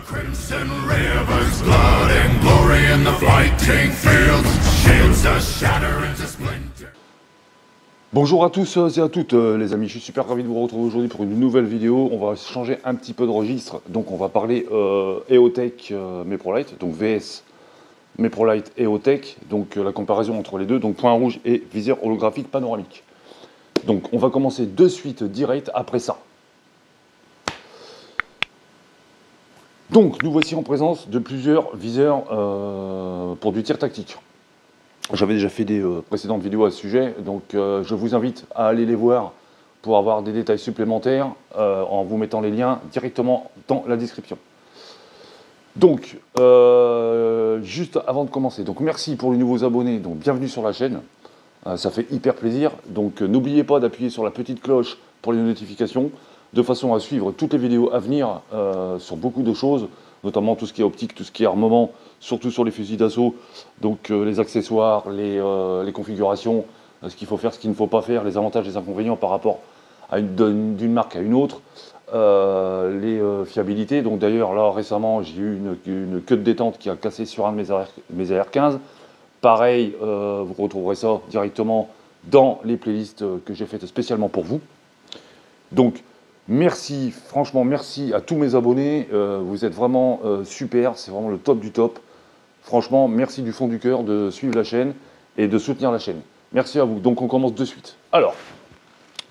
Crimson rivers, blood and glory in the fighting fields, shields to shatter into splinter. Bonjour à tous et à toutes les amis, je suis super ravi de vous retrouver aujourd'hui pour une nouvelle vidéo. On va changer un petit peu de registre, donc on va parler EOTech Meprolight, donc VS Meprolight EOTech, donc la comparaison entre les deux, donc point rouge et viseur holographique panoramique. Donc on va commencer de suite direct après ça. Donc nous voici en présence de plusieurs viseurs pour du tir tactique. J'avais déjà fait des précédentes vidéos à ce sujet, donc je vous invite à aller les voir pour avoir des détails supplémentaires en vous mettant les liens directement dans la description. Donc, juste avant de commencer, donc merci pour les nouveaux abonnés, donc bienvenue sur la chaîne, ça fait hyper plaisir. Donc n'oubliez pas d'appuyer sur la petite cloche pour les notifications, de façon à suivre toutes les vidéos à venir sur beaucoup de choses, notamment tout ce qui est optique, tout ce qui est armement, surtout sur les fusils d'assaut, donc les accessoires, les configurations, ce qu'il faut faire, ce qu'il ne faut pas faire, les avantages et les inconvénients par rapport à d'une marque à une autre, les fiabilités. Donc d'ailleurs là récemment j'ai eu une queue de détente qui a cassé sur un de mes AR-15. Pareil, vous retrouverez ça directement dans les playlists que j'ai faites spécialement pour vous. Donc merci, franchement merci à tous mes abonnés, vous êtes vraiment super, c'est vraiment le top du top. Franchement, merci du fond du cœur de suivre la chaîne et de soutenir la chaîne. Merci à vous. Donc on commence de suite. Alors,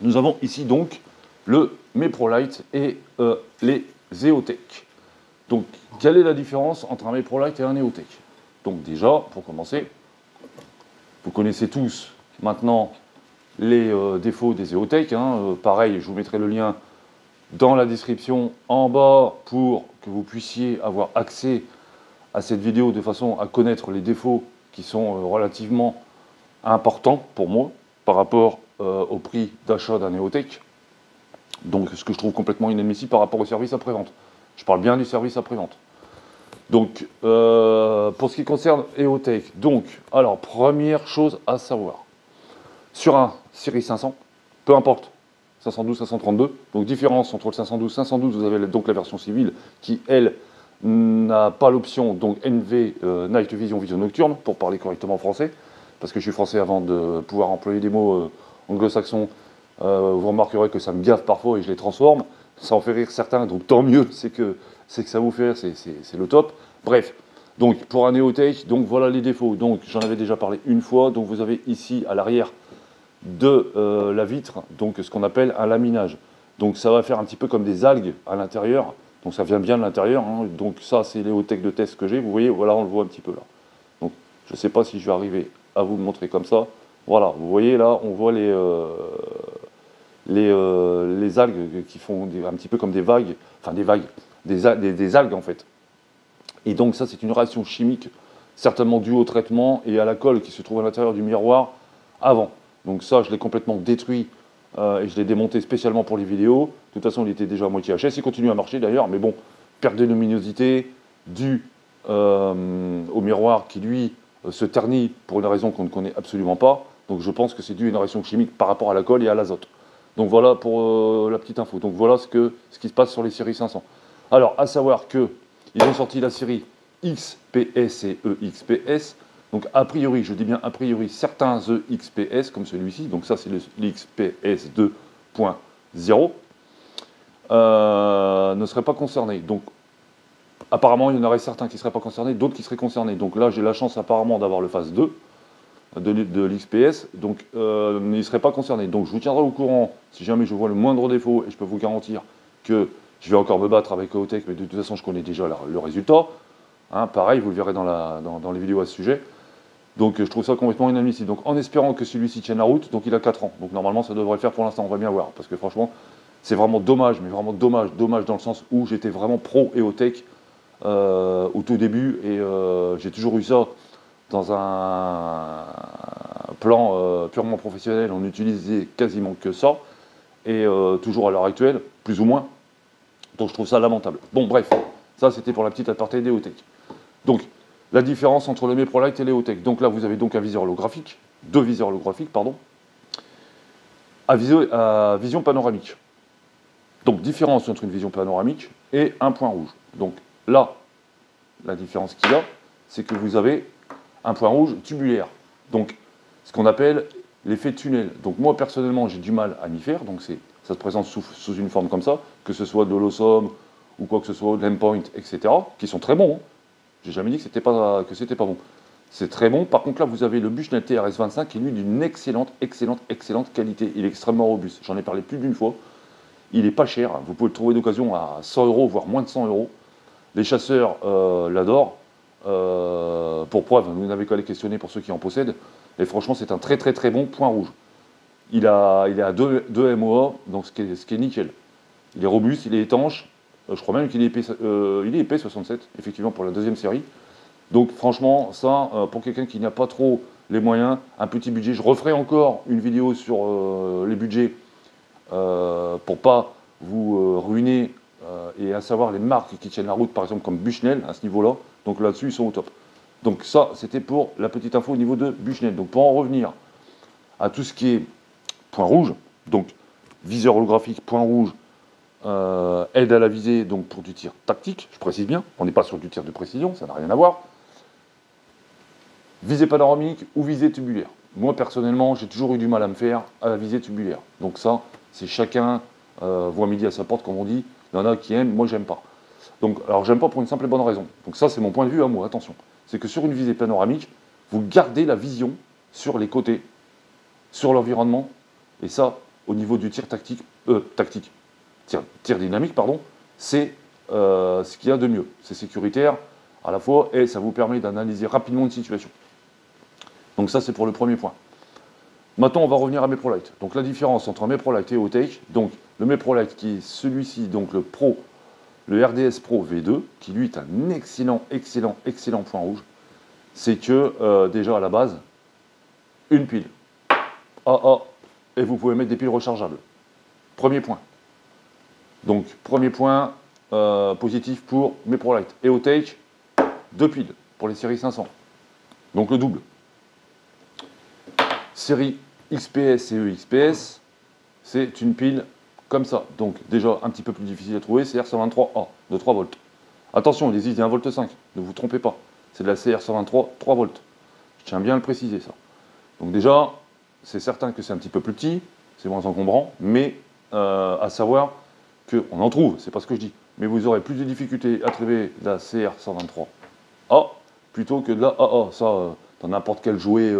nous avons ici donc le Meprolight et les EOTech. Donc, quelle est la différence entre un Meprolight et un EOTech? Donc déjà, pour commencer, vous connaissez tous maintenant les défauts des EOTech. Pareil, je vous mettrai le lien dans la description en bas pour que vous puissiez avoir accès à cette vidéo de façon à connaître les défauts qui sont relativement importants pour moi par rapport au prix d'achat d'un EOTech. Donc ce que je trouve complètement inadmissible par rapport au service après-vente. Je parle bien du service après-vente. Donc pour ce qui concerne EOTech, donc alors première chose à savoir, sur un série 500, peu importe 512, 532, donc différence entre le 512 et 512, vous avez donc la version civile qui elle n'a pas l'option donc NV Night Vision, vision nocturne, pour parler correctement français, parce que je suis français avant de pouvoir employer des mots anglo-saxons. Vous remarquerez que ça me gaffe parfois et je les transforme, ça en fait rire certains, donc tant mieux, c'est que ça vous fait rire, c'est le top. Bref, donc pour un EOTech, donc voilà les défauts. Donc j'en avais déjà parlé une fois, donc vous avez ici à l'arrière de la vitre, donc ce qu'on appelle un laminage. Donc ça va faire un petit peu comme des algues à l'intérieur. Donc ça vient bien de l'intérieur, donc ça c'est l'EOTech de test que j'ai, vous voyez, voilà on le voit un petit peu là. Donc je ne sais pas si je vais arriver à vous le montrer comme ça. Voilà, vous voyez là, on voit les algues qui font un petit peu comme des vagues, enfin des algues en fait. Et donc ça c'est une réaction chimique, certainement due au traitement et à la colle qui se trouve à l'intérieur du miroir avant. Donc ça je l'ai complètement détruit. Et je l'ai démonté spécialement pour les vidéos. De toute façon, il était déjà à moitié HS. Il continue à marcher d'ailleurs, mais bon, perte de luminosité due au miroir qui, lui, se ternit pour une raison qu'on ne connaît absolument pas. Donc je pense que c'est dû à une réaction chimique par rapport à la colle et à l'azote. Donc voilà pour la petite info. Donc voilà ce qui se passe sur les séries 500. Alors, à savoir qu'ils ont sorti la série XPS et EXPS. Donc a priori, je dis bien a priori, certains EXPS comme celui-ci, donc ça c'est l'XPS 2.0, ne seraient pas concernés. Donc apparemment il y en aurait certains qui ne seraient pas concernés, d'autres qui seraient concernés. Donc là j'ai la chance apparemment d'avoir le phase 2 de l'XPS, donc ils ne seraient pas concernés. Donc je vous tiendrai au courant si jamais je vois le moindre défaut, et je peux vous garantir que je vais encore me battre avec EOTech, mais de toute façon je connais déjà le résultat. Pareil, vous le verrez dans les vidéos à ce sujet. Donc je trouve ça complètement inadmissible. Donc en espérant que celui-ci tienne la route, donc il a 4 ans. Donc normalement ça devrait le faire pour l'instant, on va bien voir. Parce que franchement, c'est vraiment dommage, mais vraiment dommage dans le sens où j'étais vraiment pro EOTech au tout début. Et j'ai toujours eu ça dans un plan purement professionnel. On n'utilisait quasiment que ça. Et toujours à l'heure actuelle, plus ou moins. Donc je trouve ça lamentable. Bon bref, ça c'était pour la petite aparté d'EOTech. Donc la différence entre le Meprolight et l'EOTech. Donc là, vous avez donc un viseur holographique, deux viseurs holographiques, pardon, à vision panoramique. Donc différence entre une vision panoramique et un point rouge. Donc là, la différence qu'il y a, c'est que vous avez un point rouge tubulaire. Donc, ce qu'on appelle l'effet tunnel. Donc, moi, personnellement, j'ai du mal à m'y faire. Donc, ça se présente sous une forme comme ça, que ce soit de l'Holosom ou quoi que ce soit, de l'Endpoint, etc., qui sont très bons. Hein. J'ai jamais dit que c'était pas bon. C'est très bon. Par contre, là, vous avez le Bushnell TRS-25 qui est, lui, d'une excellente qualité. Il est extrêmement robuste. J'en ai parlé plus d'une fois. Il n'est pas cher. Vous pouvez le trouver d'occasion à 100 €, voire moins de 100 €. Les chasseurs l'adorent. Pour preuve, vous n'avez qu'à les questionner pour ceux qui en possèdent. Et franchement, c'est un très bon point rouge. Il est à 2 MOA, donc ce qui est nickel. Il est robuste, il est étanche. Je crois même qu'il est épais, il est épais 67, effectivement, pour la deuxième série. Donc franchement, ça, pour quelqu'un qui n'a pas trop les moyens, un petit budget, je referai encore une vidéo sur les budgets pour pas vous ruiner et à savoir les marques qui tiennent la route, par exemple comme Bushnell, à ce niveau-là. Donc là-dessus, ils sont au top. Donc ça, c'était pour la petite info au niveau de Bushnell. Donc pour en revenir à tout ce qui est point rouge, donc viseur holographique, point rouge, aide à la visée, donc pour du tir tactique, je précise bien, on n'est pas sur du tir de précision, ça n'a rien à voir. Visée panoramique ou visée tubulaire. Moi, personnellement, j'ai toujours eu du mal à me faire à la visée tubulaire. Donc ça, c'est chacun voit midi à sa porte, comme on dit. Il y en a qui aiment, moi, j'aime pas. Donc, alors, j'aime pas pour une simple et bonne raison. Donc ça, c'est mon point de vue à moi, attention. C'est que sur une visée panoramique, vous gardez la vision sur les côtés, sur l'environnement, et ça, au niveau du tir tir dynamique, pardon, c'est ce qu'il y a de mieux. C'est sécuritaire à la fois, et ça vous permet d'analyser rapidement une situation. Donc ça, c'est pour le premier point. Maintenant, on va revenir à Meprolight. Donc la différence entre un Meprolight et Outtake, donc le Meprolight qui est celui-ci, donc le Pro, le RDS Pro V2, qui lui est un excellent point rouge, c'est que déjà à la base, une pile. Et vous pouvez mettre des piles rechargeables. Premier point. Donc premier point positif pour Meprolight. Et Outtake, 2 piles pour les séries 500. Donc le double. Série XPS et EXPS, c'est une pile comme ça. Donc déjà un petit peu plus difficile à trouver, CR123A de 3 volts. Attention, il existe un volt 5, ne vous trompez pas. C'est de la CR123 3 volts. Je tiens bien à le préciser ça. Donc déjà, c'est certain que c'est un petit peu plus petit, c'est moins encombrant, mais à savoir qu'on en trouve, c'est pas ce que je dis. Mais vous aurez plus de difficultés à trouver de la CR123A plutôt que de la AA. Ça, dans n'importe quel jouet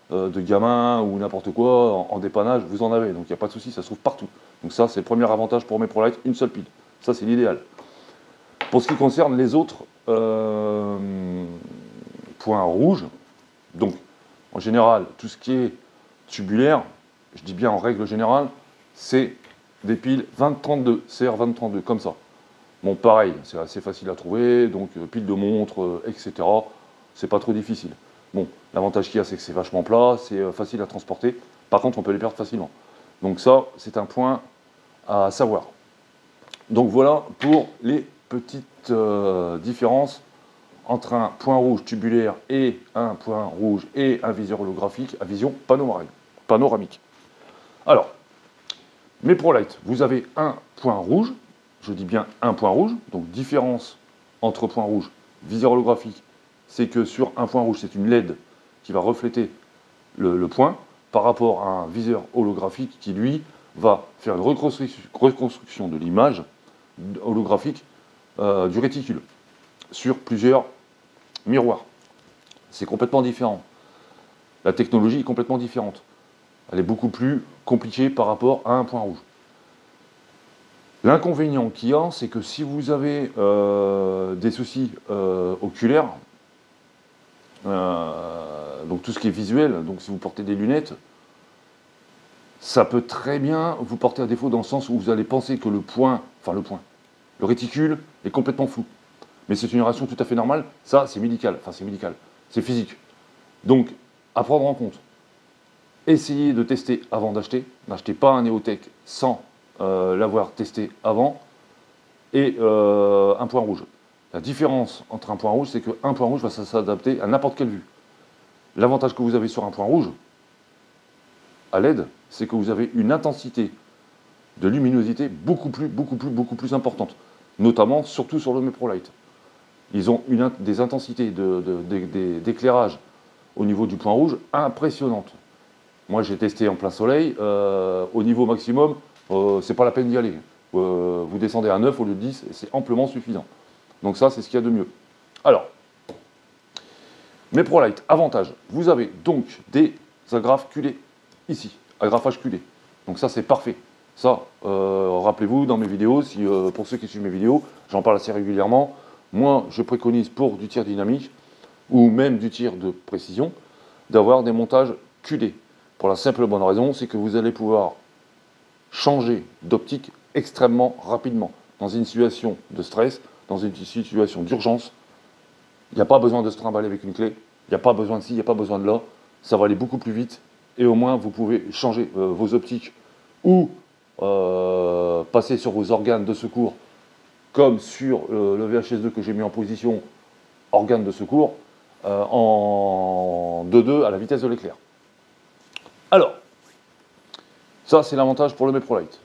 de gamin ou n'importe quoi, en dépannage, vous en avez. Donc il n'y a pas de souci, ça se trouve partout. Donc ça, c'est le premier avantage pour Meprolight, une seule pile. Ça, c'est l'idéal. Pour ce qui concerne les autres points rouges, donc en général, tout ce qui est tubulaire, je dis bien en règle générale, c'est des piles 2032, CR2032, comme ça. Bon, pareil, c'est assez facile à trouver, donc piles de montre, etc. C'est pas trop difficile. Bon, l'avantage qu'il y a, c'est que c'est vachement plat, c'est facile à transporter. Par contre, on peut les perdre facilement. Donc ça, c'est un point à savoir. Donc voilà pour les petites différences entre un point rouge tubulaire et un point rouge et un viseur holographique à vision panoramique. Alors, Meprolight, vous avez un point rouge, je dis bien un point rouge, donc différence entre point rouge, viseur holographique, c'est que sur un point rouge, c'est une LED qui va refléter le point par rapport à un viseur holographique qui, lui, va faire une reconstruction de l'image holographique du réticule sur plusieurs miroirs. C'est complètement différent. La technologie est complètement différente. Elle est beaucoup plus compliquée par rapport à un point rouge. L'inconvénient qu'il y a, c'est que si vous avez des soucis oculaires, donc tout ce qui est visuel, donc si vous portez des lunettes, ça peut très bien vous porter à défaut dans le sens où vous allez penser que le réticule est complètement flou. Mais c'est une réaction tout à fait normale, ça c'est médical, c'est physique. Donc, à prendre en compte. Essayez de tester avant d'acheter. N'achetez pas un Neotech sans l'avoir testé avant. Et un point rouge. La différence entre un point rouge, c'est qu'un point rouge va s'adapter à n'importe quelle vue. L'avantage que vous avez sur un point rouge, à LED, c'est que vous avez une intensité de luminosité beaucoup plus importante. Notamment, surtout sur le Meprolight. Ils ont des intensités d'éclairage au niveau du point rouge impressionnantes. Moi, j'ai testé en plein soleil. Au niveau maximum, c'est pas la peine d'y aller. Vous descendez à 9 au lieu de 10, c'est amplement suffisant. Donc ça, c'est ce qu'il y a de mieux. Alors, mes ProLight, avantage. Vous avez donc des agrafes culées ici, agrafage culé. Donc ça, c'est parfait. Ça, rappelez-vous, dans mes vidéos, pour ceux qui suivent mes vidéos, j'en parle assez régulièrement. Moi, je préconise pour du tir dynamique, ou même du tir de précision, d'avoir des montages culés. Pour la simple et bonne raison, c'est que vous allez pouvoir changer d'optique extrêmement rapidement. Dans une situation de stress, dans une situation d'urgence, il n'y a pas besoin de se trimballer avec une clé, il n'y a pas besoin de ci, il n'y a pas besoin de là, ça va aller beaucoup plus vite, et au moins vous pouvez changer vos optiques ou passer sur vos organes de secours, comme sur le VHS2 que j'ai mis en position, organe de secours, en 2-2 à la vitesse de l'éclair. Alors, ça c'est l'avantage pour le MeProLight.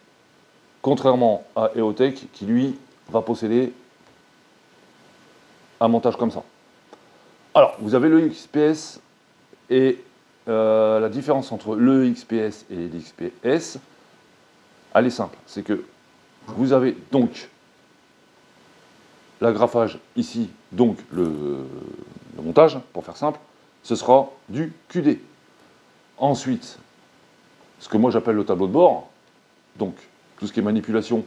Contrairement à EOTech qui lui va posséder un montage comme ça. Alors, vous avez le XPS et la différence entre le XPS et l'XPS, elle est simple. C'est que vous avez donc l'agrafage ici, donc le montage, pour faire simple, ce sera du QD. Ensuite, ce que moi j'appelle le tableau de bord, donc tout ce qui est manipulation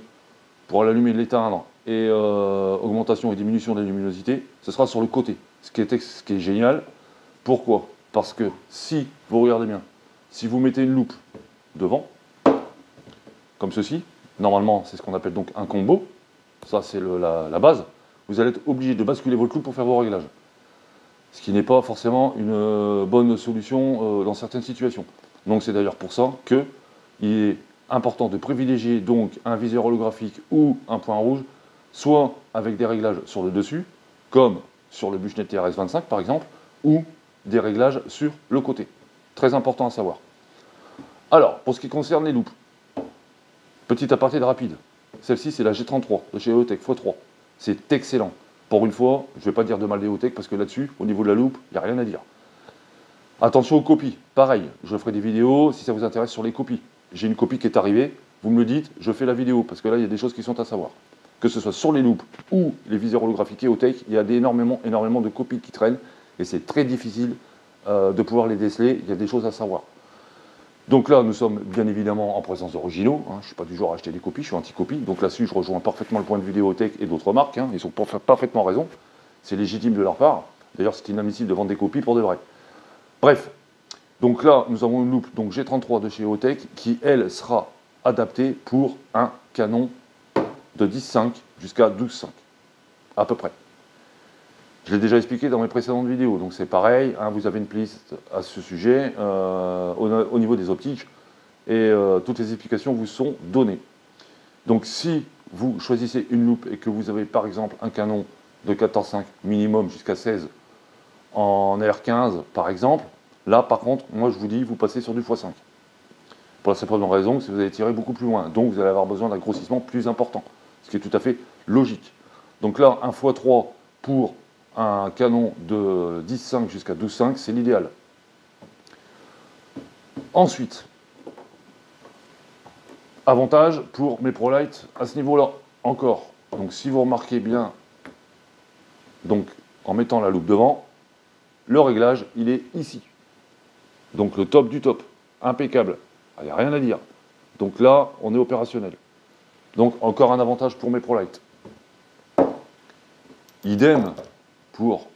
pour l'allumer et l'éteindre et augmentation et diminution de la luminosité, ce sera sur le côté, ce qui est génial. Pourquoi? Parce que si vous regardez bien, si vous mettez une loupe devant, comme ceci, normalement c'est ce qu'on appelle donc un combo, ça c'est la base, vous allez être obligé de basculer votre loupe pour faire vos réglages. Ce qui n'est pas forcément une bonne solution dans certaines situations. Donc c'est d'ailleurs pour ça qu'il est important de privilégier donc un viseur holographique ou un point rouge, soit avec des réglages sur le dessus, comme sur le Bushnell TRS-25 par exemple, ou des réglages sur le côté. Très important à savoir. Alors, pour ce qui concerne les loupes, petit aparté de rapide. Celle-ci, c'est la G33 de chez EOTech x3. C'est excellent. Pour une fois, je ne vais pas dire de mal d'EOTech parce que là-dessus, au niveau de la loupe, il n'y a rien à dire. Attention aux copies. Pareil, je ferai des vidéos si ça vous intéresse sur les copies. J'ai une copie qui est arrivée, vous me le dites, je fais la vidéo parce que là, il y a des choses qui sont à savoir. Que ce soit sur les loupes ou les viseurs holographiques EOTech, il y a énormément de copies qui traînent et c'est très difficile de pouvoir les déceler. Il y a des choses à savoir. Donc là, nous sommes bien évidemment en présence d'originaux. Hein. Je ne suis pas du genre à acheter des copies, je suis anti-copie. Donc là-dessus, je rejoins parfaitement le point de vue d'EOTech et d'autres marques. Hein. Ils ont parfaitement raison. C'est légitime de leur part. D'ailleurs, c'est inadmissible de vendre des copies pour de vrai. Bref. Donc là, nous avons une loupe donc G33 de chez EOTech qui, elle, sera adaptée pour un canon de 10,5 jusqu'à 12,5. À peu près. Je l'ai déjà expliqué dans mes précédentes vidéos, donc c'est pareil, hein, vous avez une playlist à ce sujet au niveau des optiques et toutes les explications vous sont données. Donc si vous choisissez une loupe et que vous avez par exemple un canon de 14,5 minimum jusqu'à 16 en R15 par exemple, là par contre, moi je vous dis, vous passez sur du x5. Pour la simple raison que vous allez tirer beaucoup plus loin, donc vous allez avoir besoin d'un grossissement plus important, ce qui est tout à fait logique. Donc là, un x3 pour un canon de 10,5 jusqu'à 12,5, c'est l'idéal. Ensuite, avantage pour mes ProLight à ce niveau-là, encore. Donc si vous remarquez bien, donc en mettant la loupe devant, le réglage, il est ici. Donc le top du top, impeccable, il n'y a rien à dire. Donc là, on est opérationnel. Donc encore un avantage pour mes ProLight. Idem pour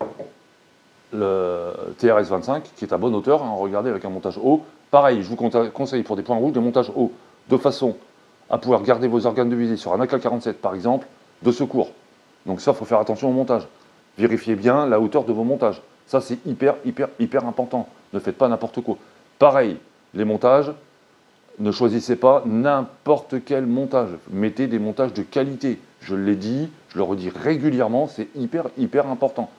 le TRS-25 qui est à bonne hauteur, hein, regardez avec un montage haut. Pareil, je vous conseille pour des points rouges de montage haut, de façon à pouvoir garder vos organes de visée sur un AK-47 par exemple, de secours. Donc ça, il faut faire attention au montage. Vérifiez bien la hauteur de vos montages. Ça, c'est hyper important. Ne faites pas n'importe quoi. Pareil, les montages, ne choisissez pas n'importe quel montage. Mettez des montages de qualité. Je l'ai dit, je le redis régulièrement, c'est hyper important.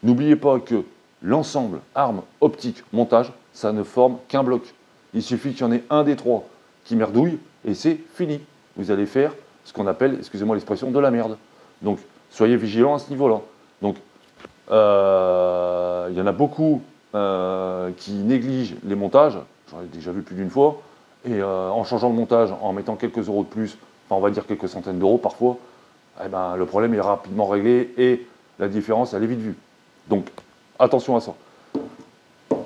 N'oubliez pas que l'ensemble, arme, optique, montage, ça ne forme qu'un bloc. Il suffit qu'il y en ait un des trois qui merdouille et c'est fini. Vous allez faire ce qu'on appelle, excusez-moi l'expression, de la merde. Donc, soyez vigilants à ce niveau-là. Donc, il y en a beaucoup qui négligent les montages, j'en ai déjà vu plus d'une fois, et en changeant le montage, en mettant quelques euros de plus, enfin on va dire quelques centaines d'euros parfois, eh ben, le problème est rapidement réglé et la différence elle est vite vue. Donc attention à ça.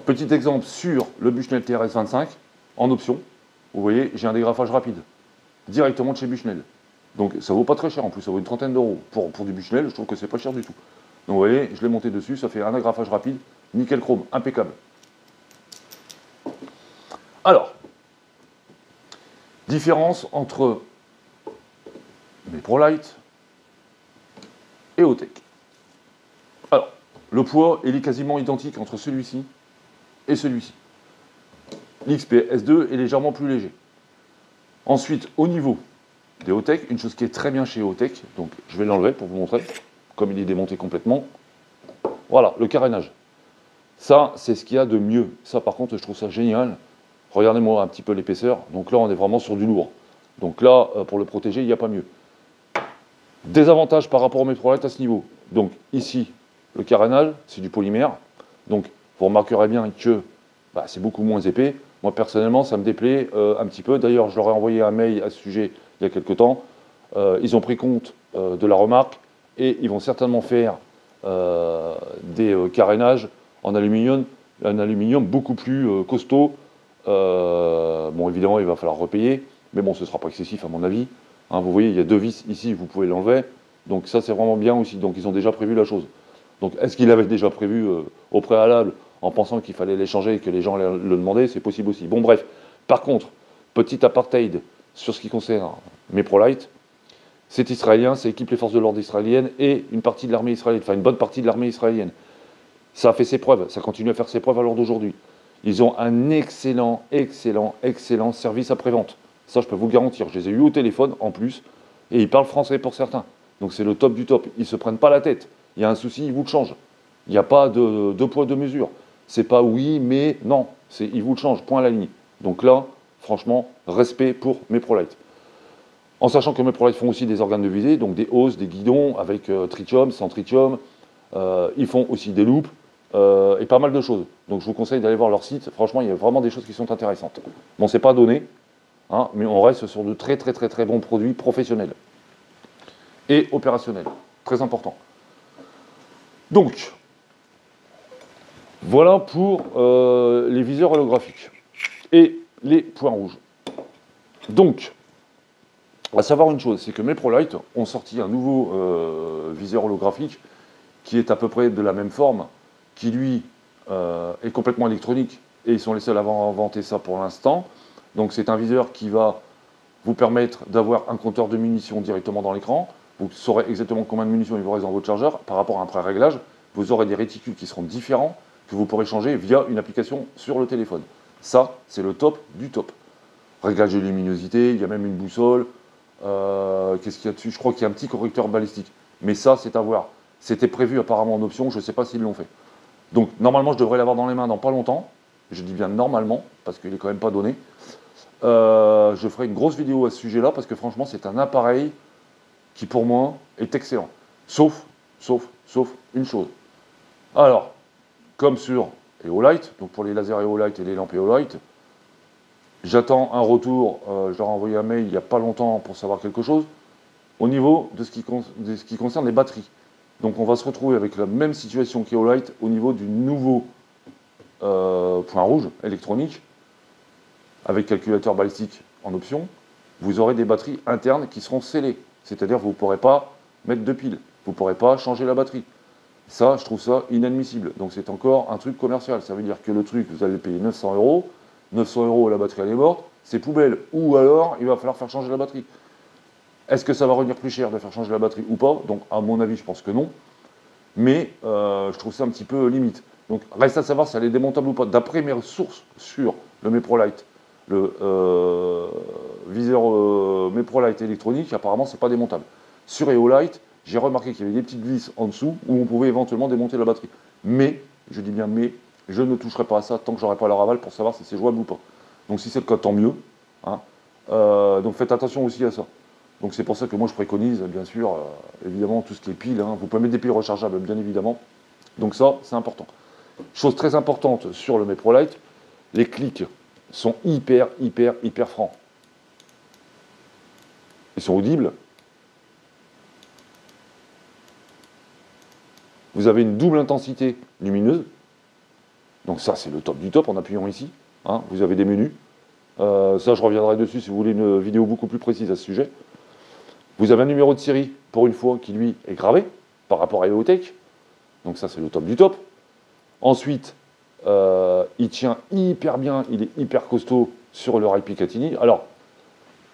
Petit exemple sur le Bushnell TRS-25, en option, vous voyez, j'ai un dégrafage rapide, directement de chez Bushnell. Donc ça vaut pas très cher en plus, ça vaut une trentaine d'euros. Pour du Bushnell, je trouve que c'est pas cher du tout. Donc vous voyez, je l'ai monté dessus, ça fait un agrafage rapide, nickel chrome, impeccable. Alors, différence entre mes ProLite et Autech. Alors, le poids, il est quasiment identique entre celui-ci et celui-ci. L'XP S2 est légèrement plus léger. Ensuite, au niveau des Autech, une chose qui est très bien chez Autech, donc je vais l'enlever pour vous montrer, comme il est démonté complètement. Voilà, le carénage. Ça, c'est ce qu'il y a de mieux. Ça, par contre, je trouve ça génial. Regardez-moi un petit peu l'épaisseur. Donc là, on est vraiment sur du lourd. Donc là, pour le protéger, il n'y a pas mieux. Désavantage par rapport au MetroLite à ce niveau. Donc ici, le carénage, c'est du polymère. Donc vous remarquerez bien que c'est beaucoup moins épais. Moi, personnellement, ça me déplaît un petit peu. D'ailleurs, je leur ai envoyé un mail à ce sujet il y a quelques temps. Ils ont pris compte de la remarque et ils vont certainement faire des carénages en aluminium, un aluminium beaucoup plus costaud. Bon, évidemment, il va falloir repayer, mais bon, ce ne sera pas excessif à mon avis. Hein, vous voyez, il y a 2 vis ici, vous pouvez l'enlever. Donc ça, c'est vraiment bien aussi. Donc ils ont déjà prévu la chose. Donc est-ce qu'ils l'avaient déjà prévu au préalable en pensant qu'il fallait les changer et que les gens le demandaient? C'est possible aussi. Bon, bref. Par contre, petit apartheid sur ce qui concerne mes ProLite. C'est israélien, ça équipe les forces de l'ordre israéliennes et une partie de l'armée israélienne, enfin une bonne partie de l'armée israélienne. Ça a fait ses preuves, ça continue à faire ses preuves à l'heure d'aujourd'hui. Ils ont un excellent service après-vente. Ça, je peux vous le garantir. Je les ai eus au téléphone en plus et ils parlent français pour certains. Donc c'est le top du top. Ils ne se prennent pas la tête. Il y a un souci, ils vous le changent. Il n'y a pas de deux poids, deux mesures. C'est pas oui, mais non. Ils vous le changent, point à la ligne. Donc là, franchement, respect pour mes ProLite. En sachant que mes ProLite font aussi des organes de visée, donc des hausses, des guidons avec tritium, sans tritium. Ils font aussi des loupes et pas mal de choses. Donc je vous conseille d'aller voir leur site. Franchement, il y a vraiment des choses qui sont intéressantes. Bon, c'est pas donné, hein, mais on reste sur de très bons produits professionnels et opérationnels. Très important. Donc, voilà pour les viseurs holographiques et les points rouges. Donc, à savoir une chose, c'est que mes ProLite ont sorti un nouveau viseur holographique qui est à peu près de la même forme, qui lui est complètement électronique, et ils sont les seuls à avoir inventé ça pour l'instant. Donc c'est un viseur qui va vous permettre d'avoir un compteur de munitions directement dans l'écran. Vous saurez exactement combien de munitions il vous reste dans votre chargeur. Par rapport à un pré-réglage, vous aurez des réticules qui seront différents, que vous pourrez changer via une application sur le téléphone. Ça, c'est le top du top. Réglage de luminosité, il y a même une boussole. Qu'est-ce qu'il y a dessus? Je crois qu'il y a un petit correcteur balistique. Mais ça, c'est à voir. C'était prévu apparemment en option, je ne sais pas s'ils l'ont fait. Donc normalement, je devrais l'avoir dans les mains dans pas longtemps. Je dis bien normalement, parce qu'il n'est quand même pas donné. Je ferai une grosse vidéo à ce sujet-là, parce que franchement, c'est un appareil qui, pour moi, est excellent. Sauf une chose. Alors, comme sur Eolite, donc pour les lasers Eolite et les lampes Eolite, j'attends un retour, je leur ai envoyé un mail il n'y a pas longtemps pour savoir quelque chose, au niveau de ce qui concerne les batteries. Donc on va se retrouver avec la même situation qu'Eolite au niveau du nouveau point rouge électronique, avec calculateur balistique en option. Vous aurez des batteries internes qui seront scellées, c'est-à-dire vous ne pourrez pas mettre de piles, vous ne pourrez pas changer la batterie. Ça, je trouve ça inadmissible. Donc c'est encore un truc commercial, ça veut dire que le truc, vous allez le payer 900 €, 900 €, la batterie elle est morte, c'est poubelle, ou alors il va falloir faire changer la batterie. Est-ce que ça va revenir plus cher de faire changer la batterie ou pas? Donc à mon avis, je pense que non. Mais je trouve ça un petit peu limite. Donc reste à savoir si elle est démontable ou pas. D'après mes sources sur le MeProLite, le viseur MeProLite électronique, apparemment c'est pas démontable. Sur Eolite, j'ai remarqué qu'il y avait des petites vis en dessous où on pouvait éventuellement démonter la batterie. Mais, je dis bien mais, je ne toucherai pas à ça tant que j'aurai pas leur aval pour savoir si c'est jouable ou pas. Donc si c'est le cas, tant mieux. Hein. Donc faites attention aussi à ça. Donc c'est pour ça que moi je préconise, bien sûr, évidemment, tout ce qui est piles. Hein. Vous pouvez mettre des piles rechargeables, bien évidemment. Donc ça, c'est important. Chose très importante sur le MeProLite, les clics sont hyper francs. Ils sont audibles. Vous avez une double intensité lumineuse. Donc ça, c'est le top du top en appuyant ici. Hein. Vous avez des menus. Ça, je reviendrai dessus si vous voulez une vidéo beaucoup plus précise à ce sujet. Vous avez un numéro de série, pour une fois, qui lui est gravé par rapport à EOTech. Donc ça, c'est le top du top. Ensuite, il tient hyper bien, il est hyper costaud sur le rail Picatinny. Alors,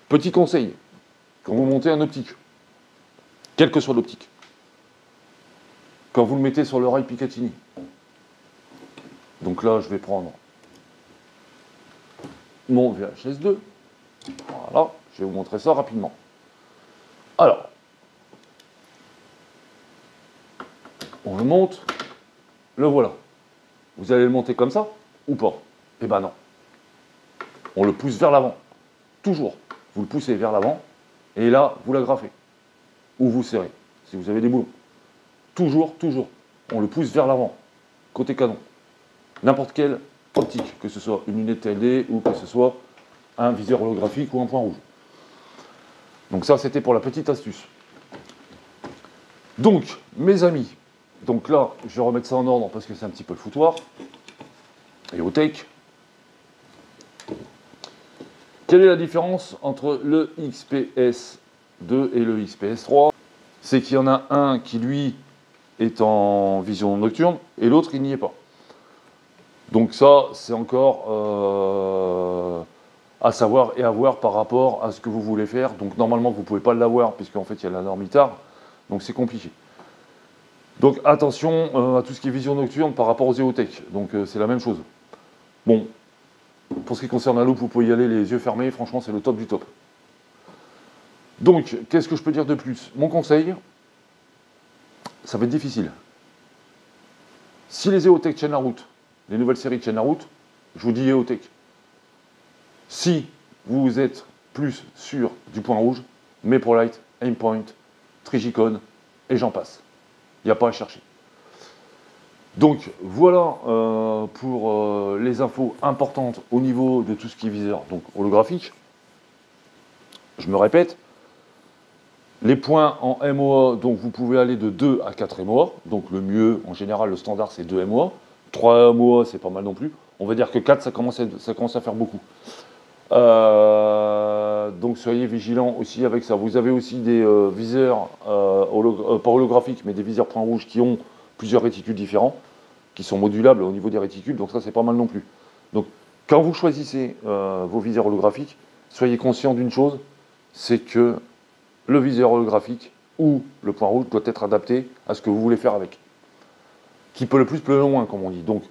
petit conseil, quand vous montez un optique, quelle que soit l'optique, quand vous le mettez sur le rail Picatinny, donc là, je vais prendre mon VHS2. Voilà, je vais vous montrer ça rapidement. Alors, on le monte, le voilà. Vous allez le monter comme ça ou pas? Eh ben non. On le pousse vers l'avant. Toujours. Vous le poussez vers l'avant et là, vous l'agrafez. Ou vous serrez, si vous avez des boulons. Toujours. On le pousse vers l'avant. Côté canon. N'importe quelle optique, que ce soit une lunette TLD ou que ce soit un viseur holographique ou un point rouge. Donc ça, c'était pour la petite astuce. Donc, mes amis, donc là, je vais remettre ça en ordre parce que c'est un petit peu le foutoir. EOTech. Quelle est la différence entre le XPS2 et le XPS3? C'est qu'il y en a un qui, lui, est en vision nocturne et l'autre, il n'y est pas. Donc ça, c'est encore à savoir et à voir par rapport à ce que vous voulez faire. Donc normalement, vous ne pouvez pas l'avoir puisqu'en fait, il y a la norme ITAR. Donc c'est compliqué. Donc attention à tout ce qui est vision nocturne par rapport aux EOTech. Donc c'est la même chose. Bon, pour ce qui concerne la loupe, vous pouvez y aller les yeux fermés. Franchement, c'est le top du top. Donc, qu'est-ce que je peux dire de plus? Mon conseil, ça va être difficile. Si les EOTech tiennent la route, les nouvelles séries tiennent la route, je vous dis EOTech. Si vous êtes plus sur du point rouge, MeProLite, Aimpoint, Trigicon, et j'en passe. Il n'y a pas à chercher. Donc voilà pour les infos importantes au niveau de tout ce qui est viseur, donc holographique. Je me répète, les points en MOA, donc vous pouvez aller de 2 à 4 MOA, donc le mieux, en général, le standard c'est 2 MOA. 3 MOA, c'est pas mal non plus. On va dire que 4, ça commence à faire beaucoup. Donc soyez vigilants aussi avec ça. Vous avez aussi des viseurs, pas holographiques, mais des viseurs point rouge qui ont plusieurs réticules différents, qui sont modulables au niveau des réticules, donc ça c'est pas mal non plus. Donc quand vous choisissez vos viseurs holographiques, soyez conscient d'une chose, c'est que le viseur holographique ou le point rouge doit être adapté à ce que vous voulez faire avec. Qui peut le plus, peut le moins, comme on dit. Donc,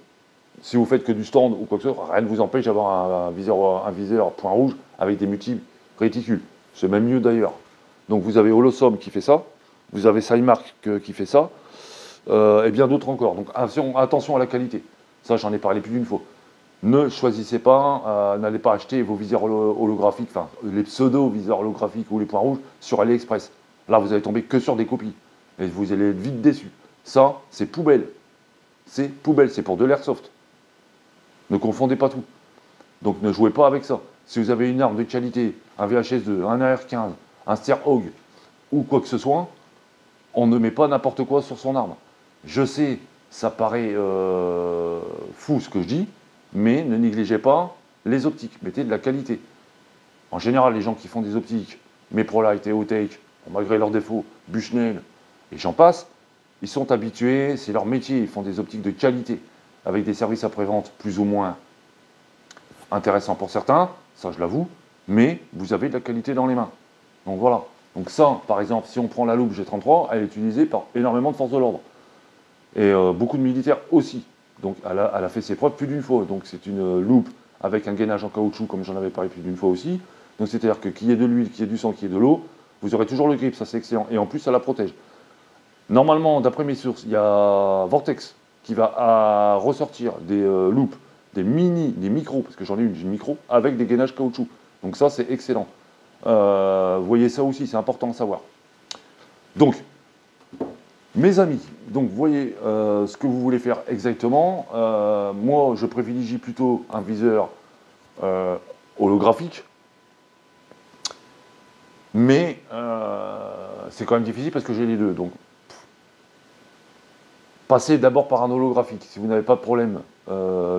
si vous faites que du stand ou quoi que ce soit, rien ne vous empêche d'avoir un viseur point rouge avec des multiples réticules. C'est même mieux d'ailleurs. Donc, vous avez Holosom qui fait ça, vous avez Cymark qui fait ça, et bien d'autres encore. Donc, attention à la qualité. Ça, j'en ai parlé plus d'une fois. Ne choisissez pas, n'allez pas acheter vos viseurs holographiques, enfin, les pseudo-viseurs holographiques ou les points rouges sur AliExpress. Là, vous allez tomber que sur des copies. Et vous allez être vite déçus. Ça, c'est poubelle. C'est poubelle, c'est pour de l'airsoft. Ne confondez pas tout. Donc ne jouez pas avec ça. Si vous avez une arme de qualité, un VHS2, un AR-15, un Ster-Hog ou quoi que ce soit, on ne met pas n'importe quoi sur son arme. Je sais, ça paraît fou ce que je dis, mais ne négligez pas les optiques. Mettez de la qualité. En général, les gens qui font des optiques, MeProLite, EOTech, malgré leurs défauts, Bushnell et j'en passe, ils sont habitués, c'est leur métier, ils font des optiques de qualité, avec des services après-vente plus ou moins intéressants pour certains, ça je l'avoue, mais vous avez de la qualité dans les mains. Donc voilà. Donc ça, par exemple, si on prend la loupe G33, elle est utilisée par énormément de forces de l'ordre. Et beaucoup de militaires aussi. Donc elle a fait ses preuves plus d'une fois. Donc c'est une loupe avec un gainage en caoutchouc, comme j'en avais parlé plus d'une fois aussi. Donc c'est-à-dire que qu'il y ait de l'huile, qu'il y ait du sang, qu'il y ait de l'eau, vous aurez toujours le grip, ça c'est excellent. Et en plus, ça la protège. Normalement, d'après mes sources, il y a Vortex qui va ressortir des loupes, des micros, parce que j'en ai une micro, avec des gainages caoutchouc. Donc ça, c'est excellent. Voyez ça aussi, c'est important à savoir. Donc, mes amis, donc voyez ce que vous voulez faire exactement. Moi, je privilégie plutôt un viseur holographique, mais c'est quand même difficile parce que j'ai les deux. Donc, passez d'abord par un holographique. Si vous n'avez pas de problème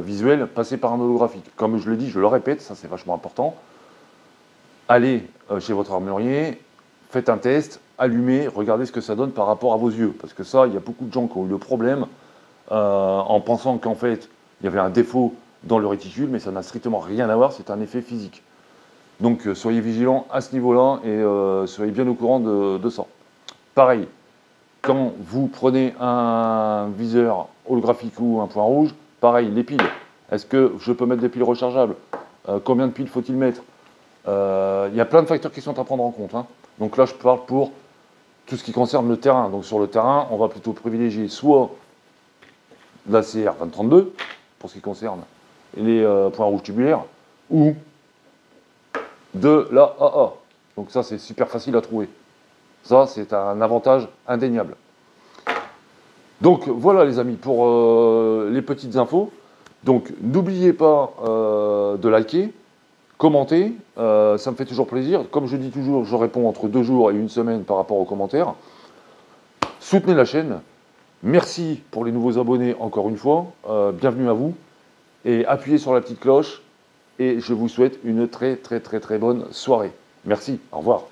visuel, passez par un holographique. Comme je le dis, je le répète, ça c'est vachement important. Allez chez votre armurier, faites un test, allumez, regardez ce que ça donne par rapport à vos yeux. Parce que ça, il y a beaucoup de gens qui ont eu le problème en pensant qu'en fait, il y avait un défaut dans le réticule, mais ça n'a strictement rien à voir, c'est un effet physique. Donc soyez vigilants à ce niveau-là et soyez bien au courant de ça. Pareil, quand vous prenez un viseur holographique ou un point rouge, pareil, les piles. Est-ce que je peux mettre des piles rechargeables? Combien de piles faut-il mettre? Il y a plein de facteurs qui sont à prendre en compte. Hein. Donc là, je parle pour tout ce qui concerne le terrain. Donc sur le terrain, on va plutôt privilégier soit la CR 2032, pour ce qui concerne les points rouges tubulaires, ou de la AA. Donc ça, c'est super facile à trouver. Ça, c'est un avantage indéniable. Donc voilà les amis, pour les petites infos. Donc n'oubliez pas de liker, commenter, ça me fait toujours plaisir. Comme je dis toujours, je réponds entre 2 jours et 1 semaine par rapport aux commentaires. Soutenez la chaîne. Merci pour les nouveaux abonnés encore une fois. Bienvenue à vous. Et appuyez sur la petite cloche. Et je vous souhaite une très bonne soirée. Merci, au revoir.